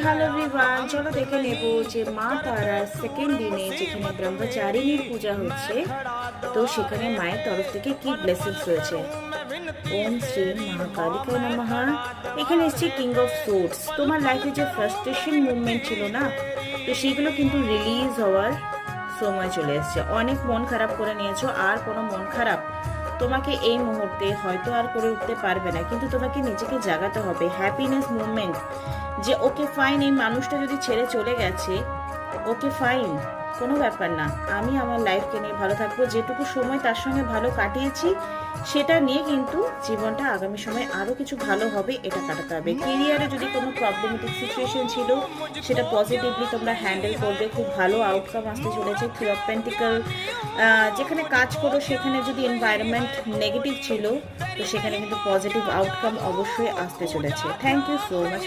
Hello everyone, চলো দেখে নেব যে মা তারার সেকেন্ড দিনে যেখানে ব্রহ্মচারিণীর পূজা হচ্ছে, তো সেখানে মায়ের তরফ থেকে কি ব্লেসিংস রয়েছে। ওম শ্রী মহাকালিকায় নমঃ। এখানে এসছে কিং অফ সোর্ডস। তোমার লাইফে যে ফ্রাস্ট্রেশন মুভমেন্ট ছিল না, তো সেগুলো কিন্তু রিলিজ হওয়ার সময় চলে এসছে। অনেক মন খারাপ করে নিয়েছো, আর কোনো মন খারাপ তোমাকে এই মুহূর্তে হয়তো আর করে উঠতে পারবে না, কিন্তু তোমাকে নিজেকে জাগাতে হবে। হ্যাপিনেস মুভমেন্ট, যে ওকে ফাইন, এই মানুষটা যদি ছেড়ে চলে গেছে, ওকে ফাইন, কোনো ব্যাপার না, আমি আমার লাইফকে নিয়ে ভালো থাকবো। যেটুকু সময় তার সঙ্গে ভালো কাটিয়েছি, সেটা নিয়ে কিন্তু জীবনটা আগামী সময় আরও কিছু ভালো হবে, এটা কাটাতে হবে। কেরিয়ারে যদি কোনো প্রবলেমেটিক সিচুয়েশন ছিল, সেটা পজিটিভলি তোমরা হ্যান্ডেল করবে, খুব ভালো আউটকাম আসতে চলেছে। থ্রি অফ পেন্টিকল, যেখানে কাজ করো সেখানে যদি এনভায়রনমেন্ট নেগেটিভ ছিল, তো সেখানে কিন্তু পজিটিভ আউটকাম অবশ্যই আসতে চলেছে। Thank you so much.